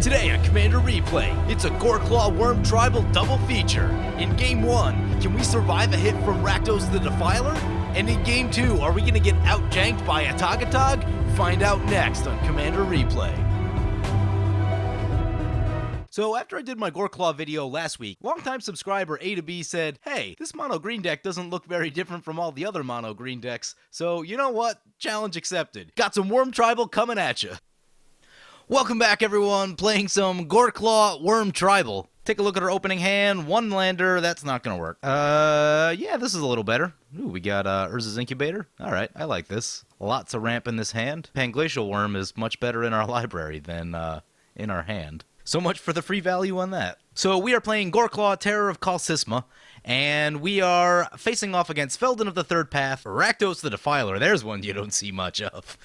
Today on Commander Replay, it's a Goreclaw Wurm tribal double feature. In Game 1, can we survive a hit from Rakdos the Defiler? And in Game 2, are we going to get out-janked by AtogAtog? Find out next on Commander Replay. So after I did my Goreclaw video last week, longtime subscriber A to B said, hey, this mono green deck doesn't look very different from all the other mono green decks, so you know what? Challenge accepted. Got some Wurm Tribal coming at you. Welcome back everyone, playing some Goreclaw Wurm Tribal. Take a look at our opening hand, one lander, that's not gonna work. Yeah, this is a little better. Ooh, we got Urza's Incubator. Alright, I like this. Lots of ramp in this hand. Panglacial Wurm is much better in our library than in our hand. So much for the free value on that. So we are playing Goreclaw, Terror of Kalsisma, and we are facing off against Feldon of the Third Path, Rakdos the Defiler, there's one you don't see much of,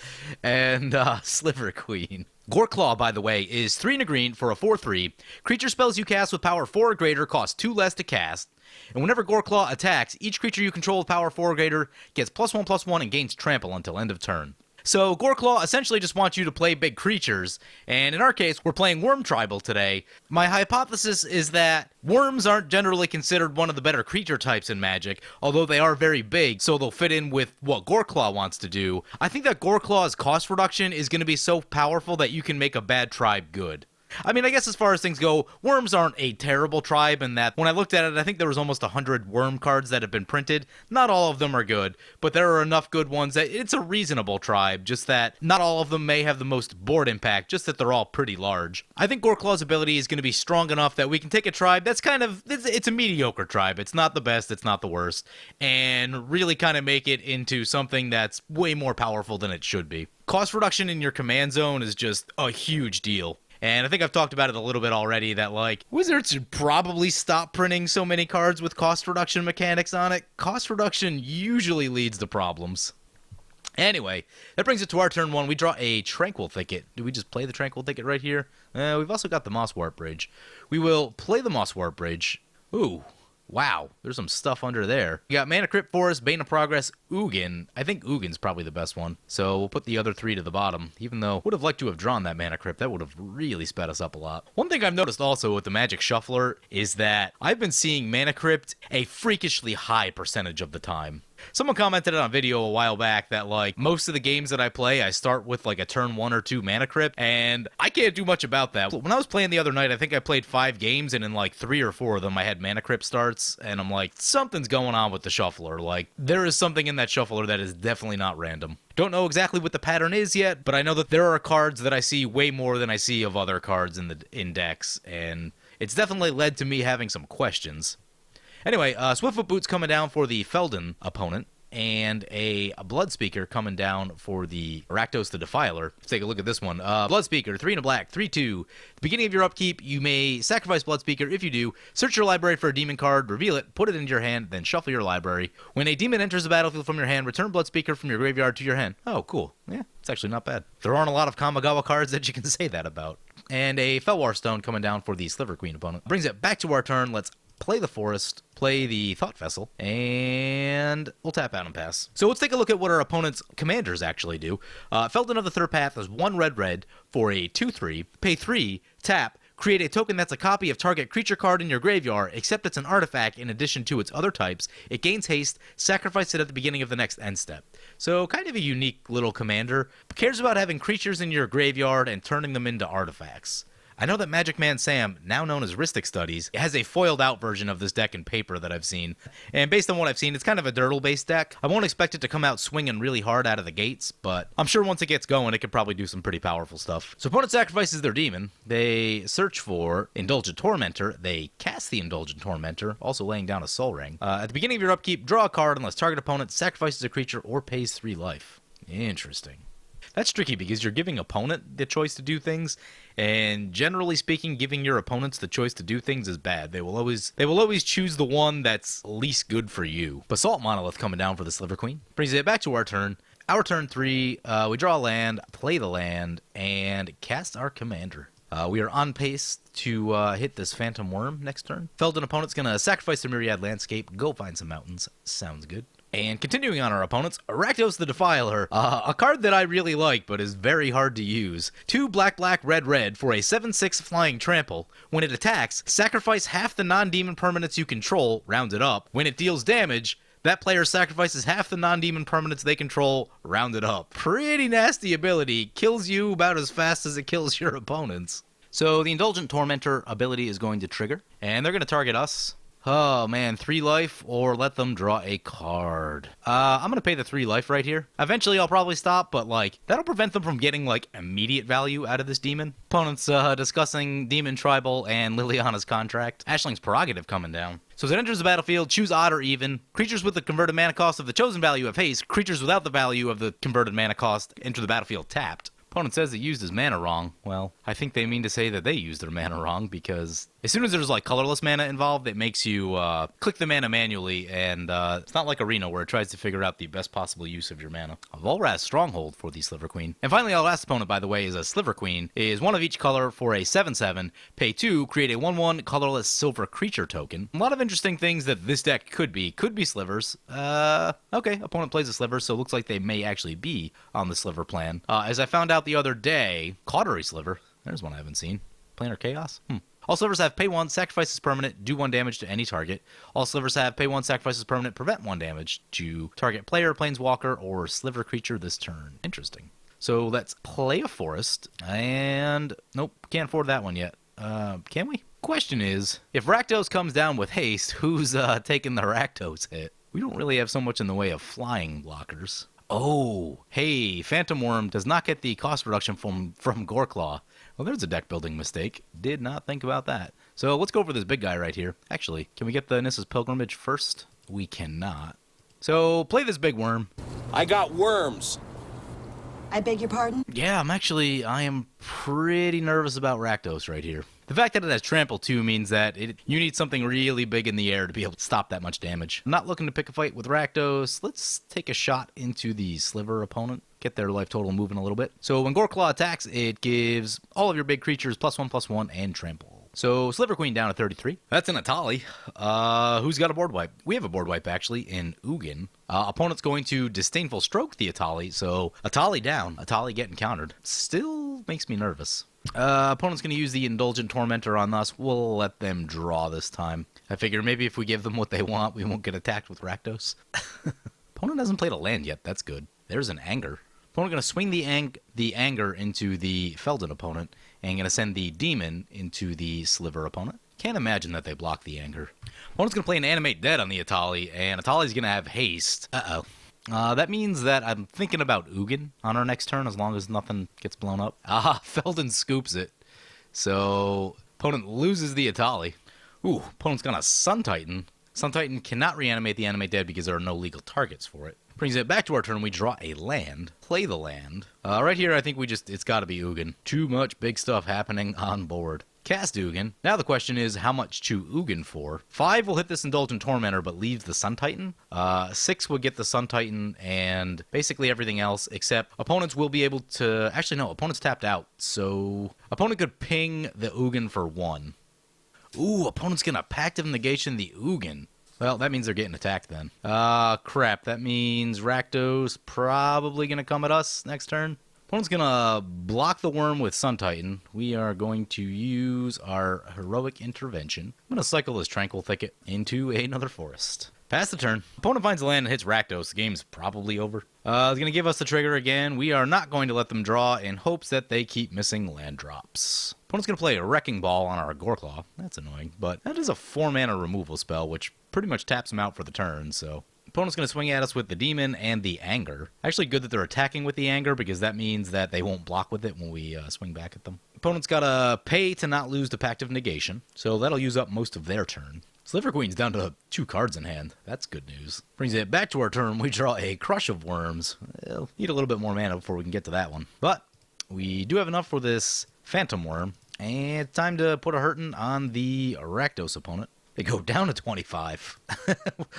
and Sliver Queen. Goreclaw, by the way, is 3 and a green for a 4/3. Creature spells you cast with power 4 or greater cost 2 less to cast. And whenever Goreclaw attacks, each creature you control with power 4 or greater gets +1/+1 and gains trample until end of turn. So Goreclaw essentially just wants you to play big creatures, and in our case, we're playing Wurm Tribal today. My hypothesis is that worms aren't generally considered one of the better creature types in Magic, although they are very big, so they'll fit in with what Goreclaw wants to do. I think that Goreclaw's cost reduction is going to be so powerful that you can make a bad tribe good. I mean, I guess as far as things go, worms aren't a terrible tribe in that when I looked at it, I think there was almost 100 worm cards that have been printed. Not all of them are good, but there are enough good ones that it's a reasonable tribe, just that not all of them may have the most board impact, just that they're all pretty large. I think Goreclaw's ability is going to be strong enough that we can take a tribe that's kind of, it's a mediocre tribe. It's not the best, it's not the worst, and really kind of make it into something that's way more powerful than it should be. Cost reduction in your command zone is just a huge deal. And I think I've talked about it a little bit already that, like, Wizards should probably stop printing so many cards with cost reduction mechanics on it. Cost reduction usually leads to problems. Anyway, that brings it to our turn 1. We draw a Tranquil Thicket. Do we just play the Tranquil Thicket right here? We've also got the Moss Warp Bridge. We will play the Moss Warp Bridge. Ooh. Wow, there's some stuff under there. We got Mana Crypt Forest, Bane of Progress, Ugin. I think Ugin's probably the best one. So we'll put the other 3 to the bottom, even though I would have liked to have drawn that Mana Crypt. That would have really sped us up a lot. One thing I've noticed also with the Magic Shuffler is that I've been seeing Mana Crypt a freakishly high percentage of the time. Someone commented on video a while back that, like, most of the games that I play, I start with, like, a turn 1 or 2 Mana Crypt, and I can't do much about that. When I was playing the other night, I think I played 5 games, and in, like, 3 or 4 of them, I had Mana Crypt starts, and I'm like, something's going on with the Shuffler. Like, there is something in that Shuffler that is definitely not random. Don't know exactly what the pattern is yet, but I know that there are cards that I see way more than I see of other cards in decks, and it's definitely led to me having some questions. Anyway, Swiftfoot Boots coming down for the Feldon opponent, and a Blood Speaker coming down for the Rakdos the Defiler. Let's take a look at this one. Blood Speaker, 3 and a black, 3/2. At the beginning of your upkeep, you may sacrifice Blood Speaker. If you do, search your library for a demon card, reveal it, put it into your hand, then shuffle your library. When a demon enters the battlefield from your hand, return Blood Speaker from your graveyard to your hand. Oh, cool. Yeah, it's actually not bad. There aren't a lot of Kamigawa cards that you can say that about. And a Felwar Stone coming down for the Sliver Queen opponent. Brings it back to our turn. Let's play the Forest, play the Thought Vessel, and we'll tap out and pass. So let's take a look at what our opponent's commanders actually do. Feldon of the Third Path is 1 red for a 2/3. Pay 3, tap, create a token that's a copy of target creature card in your graveyard, except it's an artifact in addition to its other types. It gains haste, sacrifice it at the beginning of the next end step. So kind of a unique little commander. Cares about having creatures in your graveyard and turning them into artifacts. I know that Magic Man Sam, now known as Ristic Studies, has a foiled out version of this deck in paper that I've seen. And based on what I've seen, it's kind of a Dirtle-based deck. I won't expect it to come out swinging really hard out of the gates, but I'm sure once it gets going, it could probably do some pretty powerful stuff. So opponent sacrifices their demon. They search for Indulgent Tormentor. They cast the Indulgent Tormentor, also laying down a Soul Ring. At the beginning of your upkeep, draw a card unless target opponent sacrifices a creature or pays 3 life. Interesting. That's tricky because you're giving opponent the choice to do things, and generally speaking, giving your opponents the choice to do things is bad. They will always choose the one that's least good for you. Basalt Monolith coming down for the Sliver Queen. Brings it back to our turn. Our turn 3, we draw a land, play the land, and cast our commander. We are on pace to hit this Phantom Wurm next turn. Feldon opponent's going to sacrifice the Myriad Landscape, go find some mountains. Sounds good. And continuing on our opponents, Rakdos the Defiler, a card that I really like but is very hard to use. 2 black, red for a 7/6 flying trample. When it attacks, sacrifice half the non-demon permanents you control, rounded up. When it deals damage, that player sacrifices half the non-demon permanents they control, rounded up. Pretty nasty ability, kills you about as fast as it kills your opponents. So the Indulgent Tormentor ability is going to trigger, and they're going to target us. Oh man, 3 life or let them draw a card. I'm gonna pay the 3 life right here. Eventually I'll probably stop, but like, that'll prevent them from getting like immediate value out of this demon. Opponents discussing Demon Tribal and Liliana's contract. Ashling's Prerogative coming down. So as it enters the battlefield, choose odd or even. Creatures with the converted mana cost of the chosen value have haste. Creatures without the value of the converted mana cost enter the battlefield tapped. Opponent says they used his mana wrong. Well, I think they mean to say that they used their mana wrong, because as soon as there's like colorless mana involved, it makes you click the mana manually, and it's not like Arena where it tries to figure out the best possible use of your mana. A Volraz Stronghold for the Sliver Queen. And finally, our last opponent, by the way, is a Sliver Queen. It is 1 of each color for a 7/7. Pay 2, create a 1/1 colorless silver creature token. A lot of interesting things that this deck could be. Could be slivers. Okay, opponent plays a sliver, so it looks like they may actually be on the sliver plan. As I found out the other day, Cautery Sliver. There's one I haven't seen. Planar Chaos? All slivers have pay 1, sacrifice is permanent, do 1 damage to any target. All slivers have pay 1, sacrifice is permanent, prevent 1 damage to target player, planeswalker, or sliver creature this turn. Interesting. So let's play a forest, and nope, can't afford that one yet. Can we? Question is, if Rakdos comes down with haste, who's taking the Rakdos hit? We don't really have so much in the way of flying blockers. Oh, hey, Phantom Wurm does not get the cost reduction from Goreclaw. Well, there's a deck building mistake. Did not think about that. So let's go for this big guy right here. Actually, can we get the Nissa's Pilgrimage first? We cannot. So play this big worm. I got worms. I beg your pardon? Yeah, I am pretty nervous about Rakdos right here. The fact that it has Trample too means that you need something really big in the air to be able to stop that much damage. I'm not looking to pick a fight with Rakdos. Let's take a shot into the Sliver opponent. Get their life total moving a little bit. So when Goreclaw attacks, it gives all of your big creatures +1/+1 and Trample. So Sliver Queen down to 33. That's an Atali. Who's got a board wipe? We have a board wipe actually in Ugin. Opponent's going to Disdainful Stroke the Atali. So Atali down. Atali getting countered. Still makes me nervous. Opponent's going to use the Indulgent Tormentor on us. We'll let them draw this time. I figure maybe if we give them what they want, we won't get attacked with Rakdos. Opponent hasn't played a land yet. That's good. There's an Anger. Opponent going to swing the Anger into the Feldon opponent, and going to send the Demon into the Sliver opponent. Can't imagine that they block the Anger. Opponent's going to play an Animate Dead on the Atali, and Atali's going to have haste. That means that I'm thinking about Ugin on our next turn, as long as nothing gets blown up. Feldon scoops it. So, opponent loses the Atali. Ooh, opponent's got a Sun Titan. Sun Titan cannot reanimate the Animate Dead because there are no legal targets for it. Brings it back to our turn. We draw a land. Play the land. Right here, I think it's got to be Ugin. Too much big stuff happening on board. Cast Ugin. Now the question is, how much to Ugin for? 5 will hit this Indulgent Tormentor, but leaves the Sun Titan. 6 will get the Sun Titan, and basically everything else, except opponents will be able to... Actually, no, opponent's tapped out, so... Opponent could ping the Ugin for 1. Ooh, opponent's gonna Pact of Negation the Ugin. Well, that means they're getting attacked then. Crap. That means Rakdos probably going to come at us next turn. Opponent's going to block the worm with Sun Titan. We are going to use our Heroic Intervention. I'm going to cycle this Tranquil Thicket into another forest. Pass the turn. Opponent finds a land and hits Rakdos. The game's probably over. It's going to give us the trigger again. We are not going to let them draw in hopes that they keep missing land drops. Opponent's going to play a Wrecking Ball on our Goreclaw. That's annoying, but that is a 4-mana removal spell, which pretty much taps him out for the turn, so... Opponent's going to swing at us with the Demon and the Anger. Actually good that they're attacking with the Anger, because that means that they won't block with it when we swing back at them. Opponent's got to pay to not lose the Pact of Negation, so that'll use up most of their turn. Sliver Queen's down to 2 cards in hand. That's good news. Brings it back to our turn. We draw a Crush of Worms. We'll need a little bit more mana before we can get to that one. But we do have enough for this Phantom Wurm. And it's time to put a hurtin' on the Rakdos opponent. They go down to 25.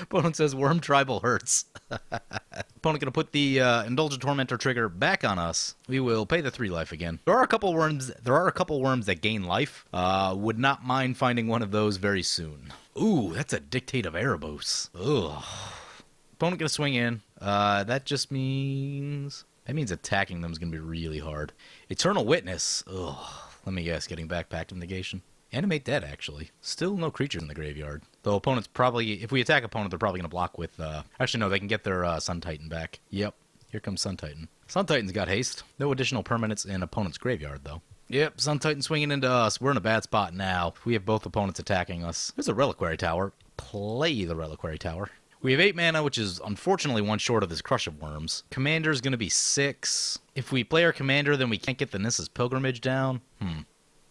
Opponent says Worm Tribal hurts. Opponent going to put the Indulgent Tormentor trigger back on us. We will pay the 3 life again. There are a couple worms that gain life. Would not mind finding one of those very soon. Ooh, that's a Dictate of Erebos. Ugh. Opponent gonna swing in. That just means... That means attacking them is gonna be really hard. Eternal Witness. Ugh. Let me guess, getting back Pact of Negation. Animate Dead, actually. Still no creatures in the graveyard. Though opponents probably... If we attack opponent, they're probably gonna block with... Actually, no, they can get their Sun Titan back. Yep. Here comes Sun Titan. Sun Titan's got haste. No additional permanents in opponent's graveyard, though. Yep, Sun Titan swinging into us. We're in a bad spot now. We have both opponents attacking us. There's a Reliquary Tower. Play the Reliquary Tower. We have 8 mana, which is unfortunately one short of this Crush of Worms. Commander's going to be 6. If we play our commander, then we can't get the Nissa's Pilgrimage down.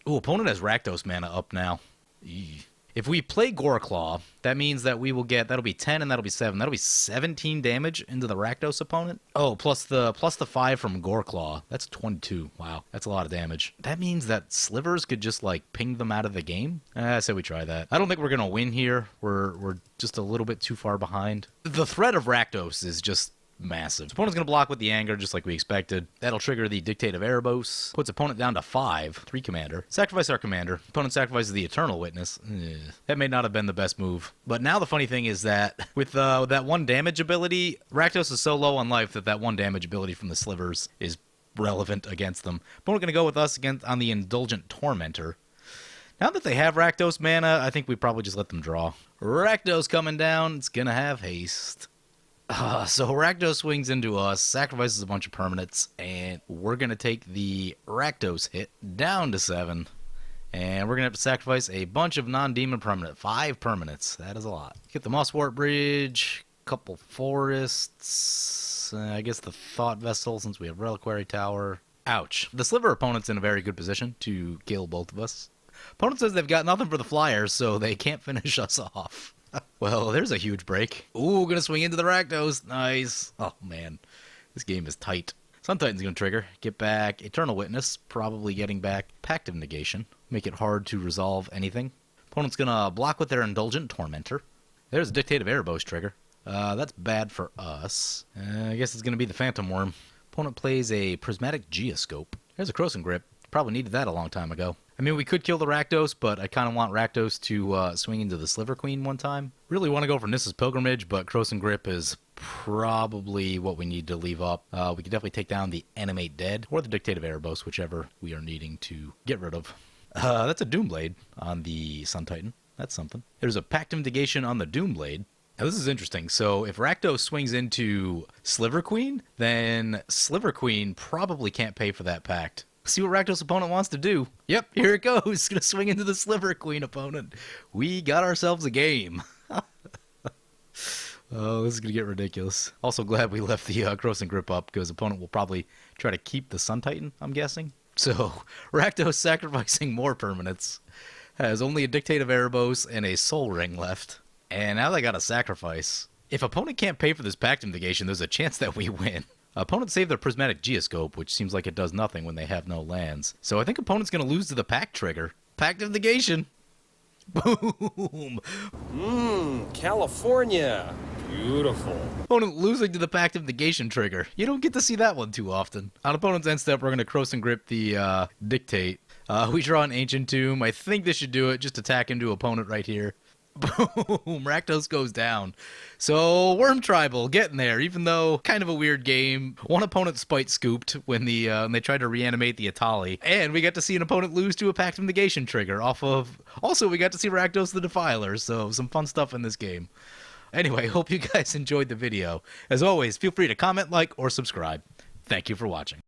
Ooh, opponent has Rakdos mana up now. Eee. If we play Goreclaw, that means that we will get, that'll be 10 and that'll be 7. That'll be 17 damage into the Rakdos opponent. Oh, plus the 5 from Goreclaw. That's 22. Wow, that's a lot of damage. That means that Slivers could just, like, ping them out of the game? I say we try that. I don't think we're going to win here. We're just a little bit too far behind. The threat of Rakdos is just massive. Opponent's going to block with the Anger, just like we expected. That'll trigger the Dictate of Erebos. Puts opponent down to 5. 3 commander. Sacrifice our commander. Opponent sacrifices the Eternal Witness. That may not have been the best move. But now the funny thing is that with that 1 damage ability, Rakdos is so low on life that 1 damage ability from the Slivers is relevant against them. Opponent going to go with us again on the Indulgent Tormentor. Now that they have Rakdos mana, I think we probably just let them draw. Rakdos coming down. It's going to have haste. So Rakdos swings into us, sacrifices a bunch of permanents, and we're going to take the Rakdos hit down to 7. And we're going to have to sacrifice a bunch of non-demon permanent. 5 permanents. That is a lot. Get the Mosswort Bridge, couple forests, I guess the Thought Vessel since we have Reliquary Tower. Ouch. The Sliver opponent's in a very good position to kill both of us. Opponent says they've got nothing for the Flyers, so they can't finish us off. Well, there's a huge break. Ooh, gonna swing into the Rakdos. Nice. Oh, man. This game is tight. Sun Titan's gonna trigger. Get back Eternal Witness. Probably getting back Pact of Negation. Make it hard to resolve anything. Opponent's gonna block with their Indulgent Tormentor. There's a Dictate of Erebos trigger. That's bad for us. I guess it's gonna be the Phantom Worm. Opponent plays a Prismatic Geoscope. There's a Croson Grip. Probably needed that a long time ago. I mean, we could kill the Rakdos, but I kind of want Rakdos to swing into the Sliver Queen one time. Really want to go for Nissa's Pilgrimage, but Croson Grip is probably what we need to leave up. We could definitely take down the Animate Dead, or the Dictate of Erebos, whichever we are needing to get rid of. That's a Doomblade on the Sun Titan. That's something. There's a Pact of Negation on the Doomblade. Now, this is interesting. So, if Rakdos swings into Sliver Queen, then Sliver Queen probably can't pay for that Pact. See what Rakdos' opponent wants to do. Yep, here it goes. It's going to swing into the Sliver Queen opponent. We got ourselves a game. Oh, this is going to get ridiculous. Also glad we left the Croson Grip up, because opponent will probably try to keep the Sun Titan, I'm guessing. So, Rakdos sacrificing more permanents. Has only a Dictate of Erebos and a Soul Ring left. And now they got a sacrifice. If opponent can't pay for this Pact of Negation, there's a chance that we win. Opponent saved their Prismatic Geoscope, which seems like it does nothing when they have no lands. So I think opponent's going to lose to the Pact trigger. Pact of Negation. Boom. California. Beautiful. Opponent losing to the Pact of Negation trigger. You don't get to see that one too often. On opponent's end step, we're going to Croson Grip the Dictate. We draw an Ancient Tomb. I think this should do it. Just attack into opponent right here. Boom! Rakdos goes down. So, Worm Tribal getting there, even though kind of a weird game. One opponent spite scooped when they tried to reanimate the Atali. And we got to see an opponent lose to a Pact of Negation trigger off of... Also, we got to see Rakdos the Defiler, so some fun stuff in this game. Anyway, hope you guys enjoyed the video. As always, feel free to comment, like, or subscribe. Thank you for watching.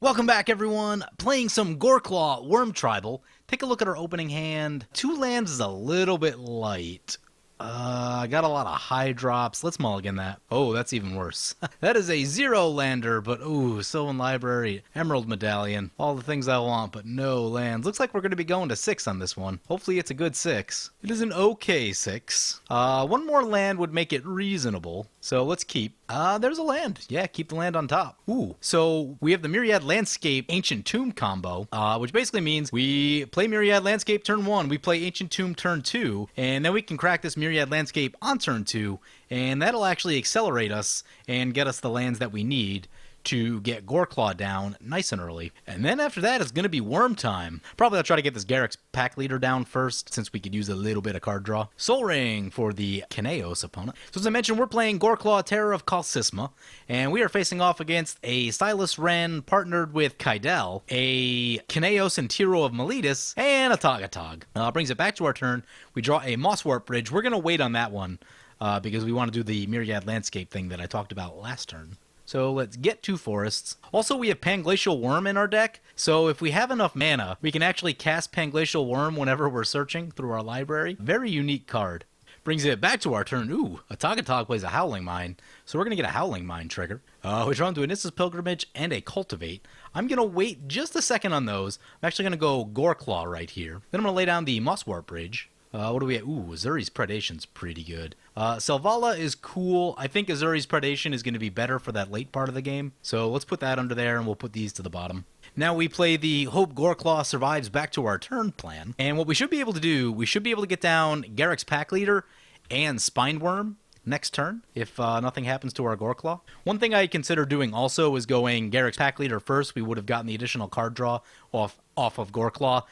Welcome back, everyone. Playing some Goreclaw Wurm Tribal. Take a look at our opening hand. 2 lands is a little bit light. I got a lot of high drops. Let's mulligan that. Oh, that's even worse. That is a 0 lander, but ooh, Sylvan Library, Emerald Medallion, all the things I want, but no lands. Looks like we're going to be going to 6 on this one. Hopefully it's a good 6. It is an okay 6. 1 more land would make it reasonable, so let's keep. There's a land. Yeah, keep the land on top. Ooh, so we have the Myriad Landscape Ancient Tomb combo, which basically means we play Myriad Landscape turn 1, we play Ancient Tomb turn 2, and then we can crack this Myriad Landscape on turn 2, and that'll actually accelerate us and get us the lands that we need to get Goreclaw down nice and early. And then after that, it's going to be Worm time. Probably I'll try to get this Garrick's Pack Leader down first, since we could use a little bit of card draw. Soul Ring for the Kineos opponent. So as I mentioned, we're playing Goreclaw, Terror of Kalsisma, and we are facing off against a Silas Wren partnered with Kaidel, a Kineos and Tiro of Miletus, and a AtogAtog. Brings it back to our turn. We draw a Mosswarp Bridge. We're going to wait on that one because we want to do the Myriad Landscape thing that I talked about last turn. So let's get 2 forests. Also, we have Panglacial Wurm in our deck, so if we have enough mana, we can actually cast Panglacial Wurm whenever we're searching through our library. Very unique card. Brings it back to our turn. Ooh, AtogAtog plays a Howling Mine, so we're going to get a Howling Mine trigger. We draw into a Nissa's Pilgrimage and a Cultivate. I'm going to wait just a second on those. I'm actually going to go Goreclaw right here. Then I'm going to lay down the Mosswarp Bridge. What do we have? Ooh, Azuri's Predation's pretty good. Selvala is cool. I think Azuri's Predation is going to be better for that late part of the game. So let's put that under there, and we'll put these to the bottom. Now we play the Hope Goreclaw survives back to our turn plan. And what we should be able to do, we should be able to get down Garrick's Pack Leader and Spinedworm next turn, if nothing happens to our Goreclaw. One thing I consider doing also is going Garrick's Pack Leader first. We would have gotten the additional card draw off of Goreclaw.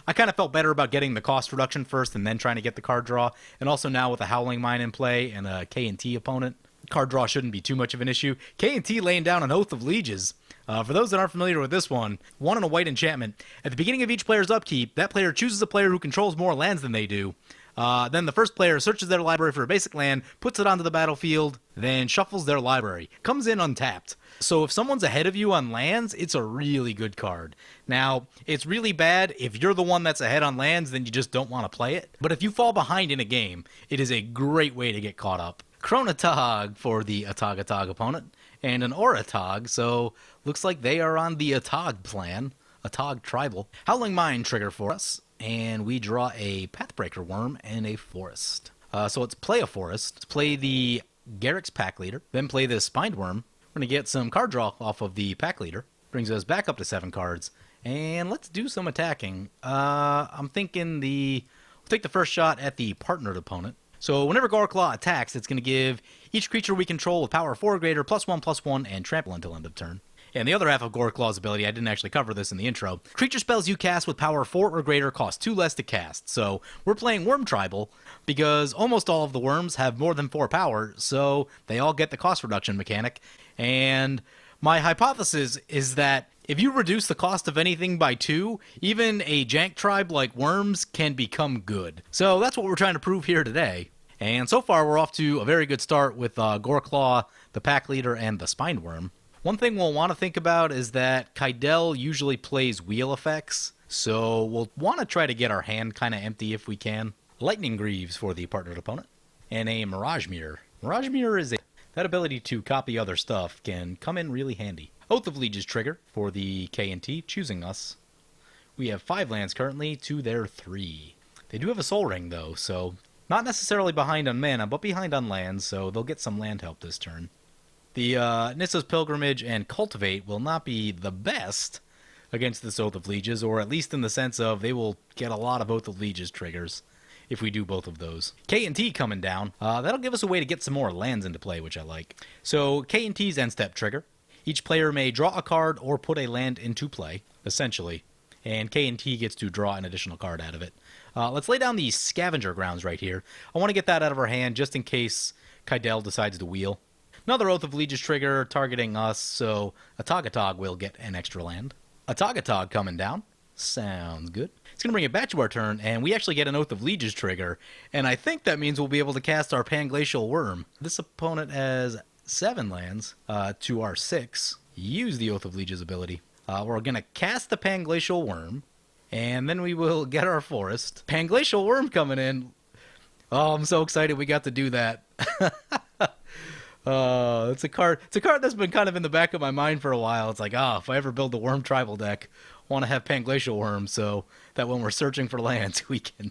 I kind of felt better about getting the cost reduction first and then trying to get the card draw. And also now with a Howling Mine in play and a K&T opponent, card draw shouldn't be too much of an issue. K&T laying down an Oath of Lieges. For those that aren't familiar with this one and a white enchantment. At the beginning of each player's upkeep, that player chooses a player who controls more lands than they do. Then the first player searches their library for a basic land, puts it onto the battlefield, then shuffles their library. Comes in untapped. So if someone's ahead of you on lands, it's a really good card. Now, it's really bad if you're the one that's ahead on lands, then you just don't want to play it. But if you fall behind in a game, it is a great way to get caught up. Chronotog for the AtogAtog opponent, and an Oratog, so looks like they are on the Atog plan. Atog Tribal. Howling Mine trigger for us. And we draw a Pathbreaker Worm and a Forest. So let's play a Forest. Let's play the Garrick's Pack Leader. Then play the Spinedworm. We're going to get some card draw off of the Pack Leader. Brings us back up to 7 cards. And let's do some attacking. I'm thinking we'll take the first shot at the partnered opponent. So whenever Goreclaw attacks, it's going to give each creature we control with power 4 or greater, +1/+1, and trample until end of turn. And the other half of Goreclaw's ability, I didn't actually cover this in the intro. Creature spells you cast with power 4 or greater cost 2 less to cast. So we're playing Worm Tribal because almost all of the worms have more than 4 power, so they all get the cost reduction mechanic. And my hypothesis is that if you reduce the cost of anything by 2, even a jank tribe like worms can become good. So that's what we're trying to prove here today. And so far we're off to a very good start with Goreclaw, the Pack Leader, and the Spinedworm. One thing we'll want to think about is that Kaidel usually plays wheel effects, so we'll want to try to get our hand kind of empty if we can. Lightning Greaves for the partnered opponent, and a Mirage Mirror. Mirage Mirror is that ability to copy other stuff can come in really handy. Oath of Lieges trigger for the K&T, choosing us. We have 5 lands currently to their 3. They do have a Soul Ring though, so not necessarily behind on mana, but behind on lands, so they'll get some land help this turn. The Nissa's Pilgrimage and Cultivate will not be the best against this Oath of Lieges, or at least in the sense of they will get a lot of Oath of Lieges triggers if we do both of those. K&T coming down. That'll give us a way to get some more lands into play, which I like. So K&T's end step trigger. Each player may draw a card or put a land into play, essentially. And K&T gets to draw an additional card out of it. Let's lay down the Scavenger Grounds right here. I want to get that out of our hand just in case Kaidel decides to wheel. Another Oath of Lieges trigger targeting us, so AtogAtog will get an extra land. AtogAtog coming down. Sounds good. It's going to bring it back to our turn, and we actually get an Oath of Lieges trigger, and I think that means we'll be able to cast our Panglacial Wurm. This opponent has 7 lands to our 6. Use the Oath of Lieges ability. We're going to cast the Panglacial Wurm, and then we will get our Forest. Panglacial Wurm coming in. Oh, I'm so excited we got to do that. It's a card that's been kind of in the back of my mind for a while. It's like, if I ever build a Worm Tribal deck, I want to have Panglacial Wurm so that when we're searching for lands, we can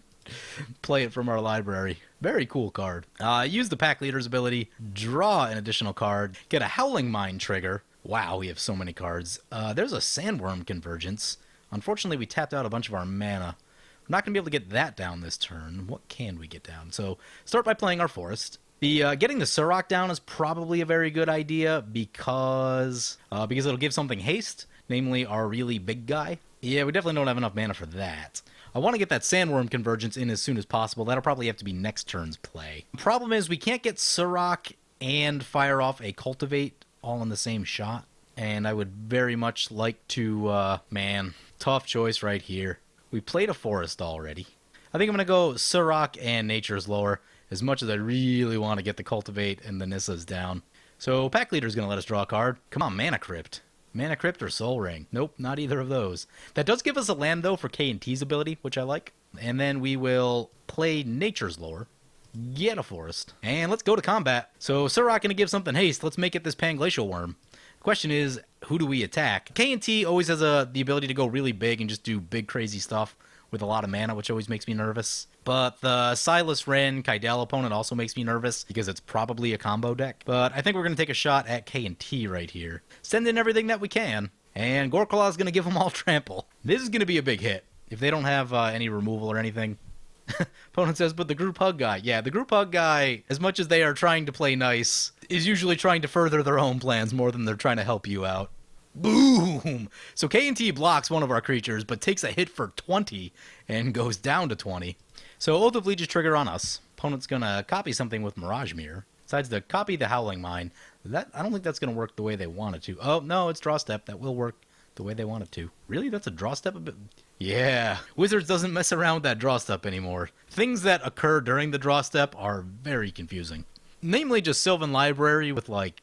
play it from our library. Very cool card. Use the Pack Leader's ability, draw an additional card, get a Howling Mine trigger. Wow, we have so many cards. There's a Sandworm Convergence. Unfortunately, we tapped out a bunch of our mana. We're not going to be able to get that down this turn. What can we get down? So, start by playing our Forest. The getting the Surrock down is probably a very good idea because it'll give something haste, namely our really big guy. Yeah, we definitely don't have enough mana for that. I want to get that Sandworm convergence in as soon as possible. That'll probably have to be next turn's play. The problem is we can't get Surrock and fire off a Cultivate all in the same shot. And I would very much like to, man, tough choice right here. We played a Forest already. I think I'm going to go Surrock and Nature's Lower, as much as I really want to get the Cultivate and the Nissa's down. So Pack Leader's going to let us draw a card. Come on, Mana Crypt. Mana Crypt or Soul Ring? Nope, not either of those. That does give us a land, though, for K&T's ability, which I like. And then we will play Nature's Lower, get a Forest, and let's go to combat. So Surrock going to give something haste. Let's make it this Panglacial Wurm. Question is, who do we attack? K&T always has the ability to go really big and just do big crazy stuff with a lot of mana, which always makes me nervous. But the Silas Wren Kydell opponent also makes me nervous because it's probably a combo deck. But I think we're going to take a shot at K&T right here. Send in everything that we can, and Goreclaw is going to give them all trample. This is going to be a big hit if they don't have any removal or anything. Opponent says, but the group hug guy. Yeah, the group hug guy, as much as they are trying to play nice, is usually trying to further their own plans more than they're trying to help you out. Boom! So K&T blocks one of our creatures, but takes a hit for 20 and goes down to 20. So Oath of Legion's trigger on us. Opponent's going to copy something with Mirage Mirror. Decides to copy the Howling Mine. I don't think that's going to work the way they want it to. Oh, no, it's draw step. That will work the way they want it to. Really? That's a draw step? Yeah. Wizards doesn't mess around with that draw step anymore. Things that occur during the draw step are very confusing. Namely just Sylvan Library with, like,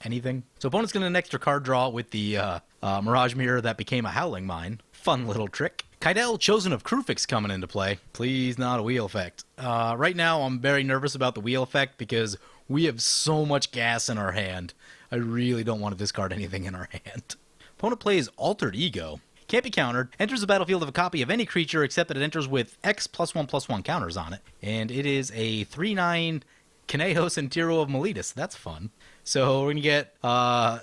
anything. So opponent's going to an extra card draw with the Mirage Mirror that became a Howling Mine. Fun little trick. Kydell, Chosen of Krufix coming into play. Please not a wheel effect. Right now I'm very nervous about the wheel effect because we have so much gas in our hand. I really don't want to discard anything in our hand. Opponent plays Altered Ego. Can't be countered. Enters the battlefield of a copy of any creature except that it enters with X +1/+1 counters on it. And it is a 3/9 Kaneos and Tiro of Meletis. That's fun. So we're going to get,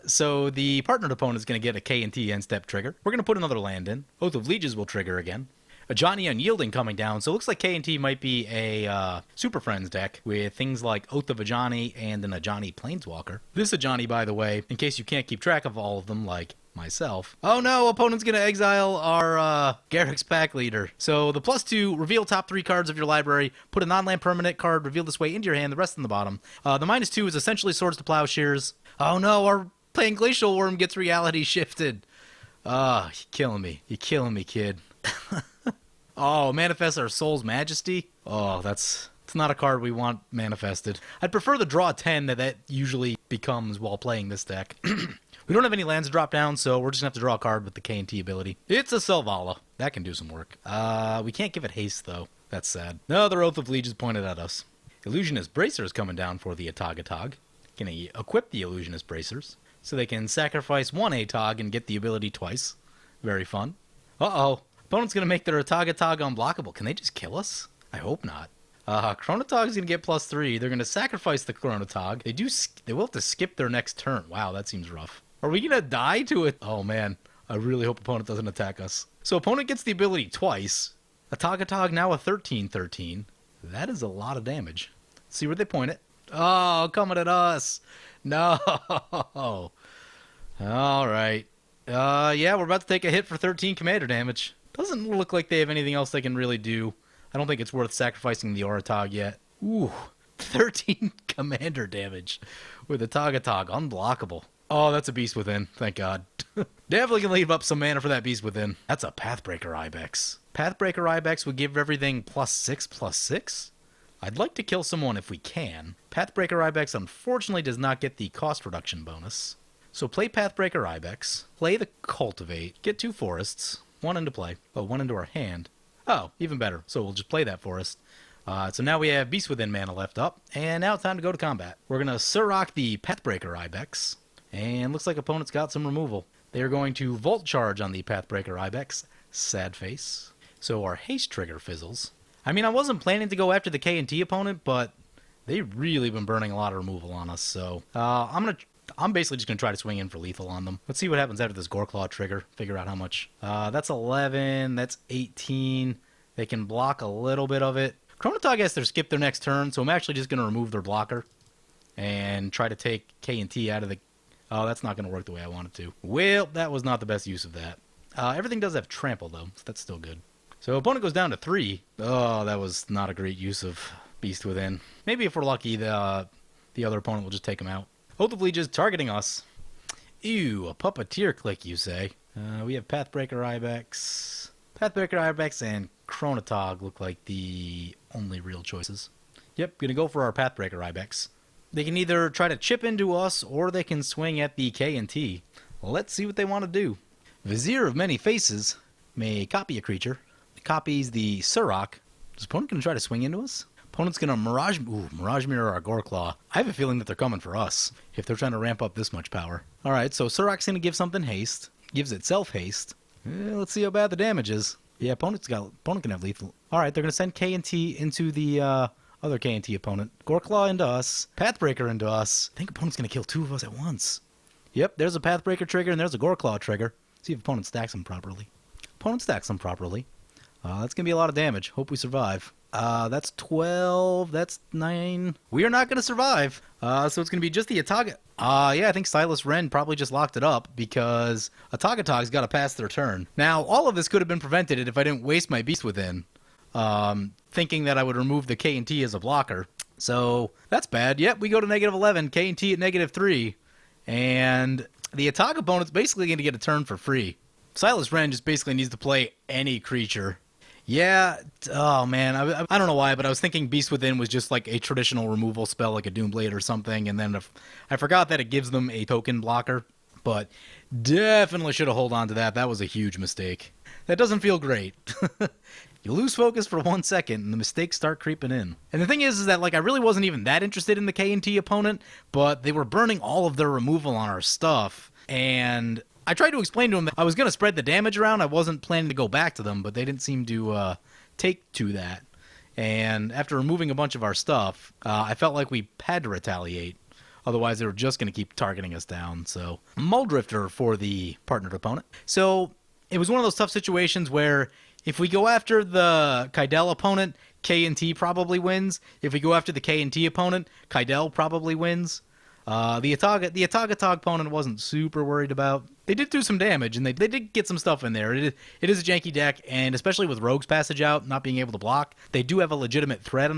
so the partnered opponent is going to get a K&T end step trigger. We're going to put another land in. Oath of Legions will trigger again. A Johnny Unyielding coming down. So it looks like K&T might be a Super Friends deck with things like Oath of Ajani and an Ajani Planeswalker. This Ajani, by the way, in case you can't keep track of all of them, like myself. Oh no, opponent's going to exile our Garrick's Pack Leader. So the +2, reveal top 3 cards of your library, put a non-land permanent card, reveal this way into your hand, the rest in the bottom. The -2 is essentially Swords to Plowshares. Oh no, our Panglacial Wurm gets reality shifted. You're killing me. You're killing me, kid. Oh, manifest our Soul's Majesty? Oh, it's not a card we want manifested. I'd prefer the draw 10 that usually becomes while playing this deck. We don't have any lands to drop down, so we're just going to have to draw a card with the K&T ability. It's a Selvala. That can do some work. We can't give it haste, though. That's sad. No, the Oath of Legions pointed at us. Illusionist Bracer is coming down for the AtogAtog. Can equip the Illusionist Bracers, so they can sacrifice one ATOG and get the ability twice. Very fun. Uh-oh. Opponent's going to make their AtogAtog unblockable. Can they just kill us? I hope not. Chronotog's going to get +3. They're going to sacrifice the Chronotog. They will have to skip their next turn. Wow, that seems rough. Are we going to die to it? Oh, man. I really hope opponent doesn't attack us. So opponent gets the ability twice. AtogAtog now a 13/13. That is a lot of damage. Let's see where they point it. Oh, coming at us. No. All right. Yeah, we're about to take a hit for 13 commander damage. Doesn't look like they have anything else they can really do. I don't think it's worth sacrificing the Oratog yet. Ooh, 13 commander damage with AtogAtog. Unblockable. Oh, that's a Beast Within. Thank God. Definitely can leave up some mana for that Beast Within. That's a Pathbreaker Ibex. Pathbreaker Ibex would give everything +6/+6? I'd like to kill someone if we can. Pathbreaker Ibex unfortunately does not get the cost reduction bonus. So play Pathbreaker Ibex, play the Cultivate, get 2 forests, 1 into play. Oh, 1 into our hand. Oh, even better. So we'll just play that forest. So now we have Beast Within mana left up, and now it's time to go to combat. We're going to Surrock the Pathbreaker Ibex, and looks like opponent's got some removal. They're going to Volt Charge on the Pathbreaker Ibex. Sad face. So our haste trigger fizzles. I mean, I wasn't planning to go after the K&T opponent, but they've really been burning a lot of removal on us, so I'm basically just going to try to swing in for lethal on them. Let's see what happens after this Goreclaw trigger. Figure out how much. That's 11. That's 18. They can block a little bit of it. Chronotog has to skip their next turn, so I'm actually just going to remove their blocker and try to take K and T out of the... Oh, that's not going to work the way I want it to. Well, that was not the best use of that. Everything does have trample, though, so that's still good. So opponent goes down to 3. Oh, that was not a great use of Beast Within. Maybe if we're lucky, the other opponent will just take him out. Hopefully just targeting us. Ew, a puppeteer click, you say. We have Pathbreaker Ibex. Pathbreaker Ibex and Chronotog look like the only real choices. Yep, gonna go for our Pathbreaker Ibex. They can either try to chip into us, or they can swing at the K and T. Let's see what they want to do. Vizier of Many Faces may copy a creature. It copies the Surrock. Is opponent gonna try to swing into us? Opponent's gonna Mirage Mirror our Goreclaw. I have a feeling that they're coming for us, if they're trying to ramp up this much power. Alright, so Surrock's gonna give something haste. Gives itself haste. Let's see how bad the damage is. Yeah, opponent can have lethal. Alright, they're gonna send K and T into the other K and T opponent. Goreclaw into us. Pathbreaker into us. I think opponent's gonna kill 2 of us at once. Yep, there's a Pathbreaker trigger and there's a Goreclaw trigger. See if opponent stacks them properly. Opponent stacks them properly. That's gonna be a lot of damage. Hope we survive. That's 12. That's 9. We are not going to survive. So it's going to be just the AtogAtog. Yeah, I think Silas Wren probably just locked it up because AtogAtog's got to pass their turn. Now, all of this could have been prevented if I didn't waste my Beast Within, thinking that I would remove the K and T as a blocker. So that's bad. Yep, we go to -11. K and T at -3. And the Atog opponent's basically going to get a turn for free. Silas Wren just basically needs to play any creature. Yeah, oh man, I don't know why, but I was thinking Beast Within was just like a traditional removal spell like a Doomblade or something, and then I forgot that it gives them a token blocker, but definitely should have held on to that. That was a huge mistake. That doesn't feel great. You lose focus for 1 second, and the mistakes start creeping in. And the thing is that like I really wasn't even that interested in the K and T opponent, but they were burning all of their removal on our stuff, and I tried to explain to them that I was going to spread the damage around. I wasn't planning to go back to them, but they didn't seem to take to that. And after removing a bunch of our stuff, I felt like we had to retaliate. Otherwise, they were just going to keep targeting us down. So, Muldrifter for the partnered opponent. So, it was one of those tough situations where if we go after the Kydel opponent, K and T probably wins. If we go after the K and T opponent, Kydel probably wins. The AtogAtog opponent wasn't super worried about. They did do some damage, and they did get some stuff in there. It is a janky deck, and especially with Rogue's Passage out, not being able to block, they do have a legitimate threat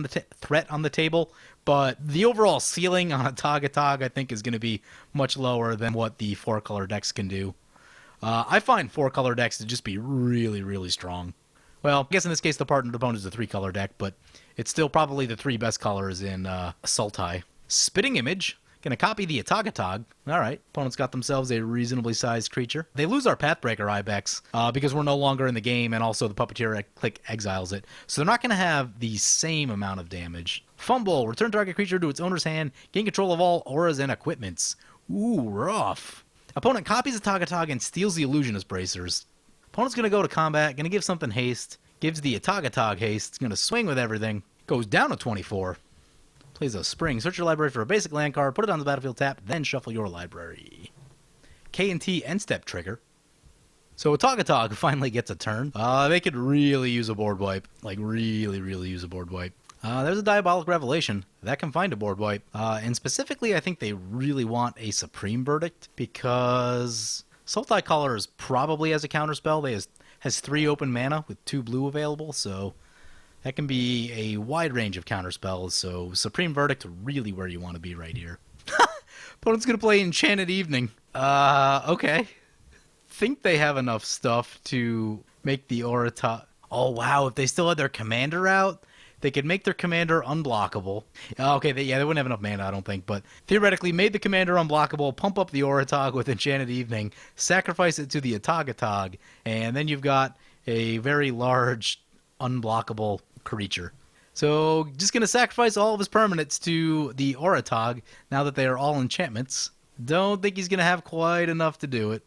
on the table, but the overall ceiling on AtogAtog, I think, is going to be much lower than what the 4-color decks can do. I find 4-color decks to just be really, really strong. Well, I guess in this case the partnered opponent is a 3-color deck, but it's still probably the 3 best colors in Sultai. Spitting Image. Gonna copy the AtogAtog. Alright, opponents got themselves a reasonably sized creature. They lose our Pathbreaker Ibex because we're no longer in the game, and also the Puppeteer click exiles it. So they're not gonna have the same amount of damage. Fumble. Return target creature to its owner's hand. Gain control of all auras and equipments. Ooh, rough. Opponent copies AtogAtog and steals the Illusionist Bracers. Opponent's gonna go to combat, gonna give something haste. Gives the AtogAtog haste. It's gonna swing with everything. Goes down to 24. Plays a Spring. Search your library for a basic land card, put it on the battlefield tap, then shuffle your library. K and T end step trigger. So AtogAtog finally gets a turn. They could really use a board wipe. Like, really, really use a board wipe. There's a Diabolic Revelation. That can find a board wipe. And specifically, I think they really want a Supreme Verdict, because Sultai Colors probably has a counterspell. They has 3 open mana with 2 blue available, so that can be a wide range of counterspells, so Supreme Verdict really where you want to be right here. Opponent's going to play Enchanted Evening. Okay. Think they have enough stuff to make the Oratog... Oh, wow, if they still had their commander out, they could make their commander unblockable. Okay, they wouldn't have enough mana, I don't think, but theoretically made the commander unblockable, pump up the Oratog with Enchanted Evening, sacrifice it to the AtogAtog, and then you've got a very large unblockable creature. So just gonna sacrifice all of his permanents to the Oratog now that they are all enchantments. Don't think he's gonna have quite enough to do it.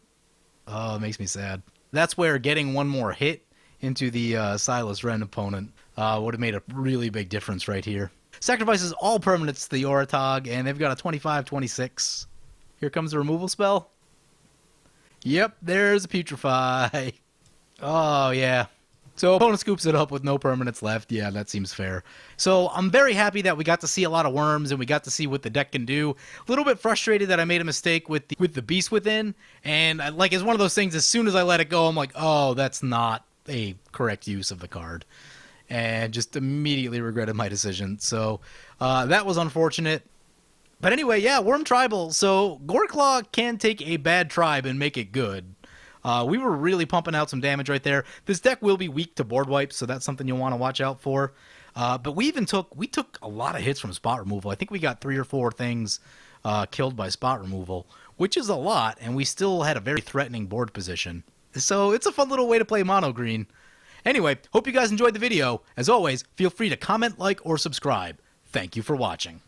Oh, it makes me sad. That's where getting one more hit into the Silas Wren opponent would have made a really big difference right here. Sacrifices all permanents to the Oratog, and they've got a 25-26. Here comes the removal spell. Yep, there's a Putrefy. Oh yeah. So opponent scoops it up with no permanents left. Yeah, that seems fair. So I'm very happy that we got to see a lot of worms and we got to see what the deck can do. A little bit frustrated that I made a mistake with the Beast Within. And like, it's one of those things, as soon as I let it go, I'm like, oh, that's not a correct use of the card. And just immediately regretted my decision. So that was unfortunate. But anyway, yeah, Worm Tribal. So Goreclaw can take a bad tribe and make it good. We were really pumping out some damage right there. This deck will be weak to board wipes, so that's something you'll want to watch out for. But we took a lot of hits from spot removal. I think we got 3 or 4 things killed by spot removal, which is a lot, and we still had a very threatening board position. So it's a fun little way to play mono green. Anyway, hope you guys enjoyed the video. As always, feel free to comment, like, or subscribe. Thank you for watching.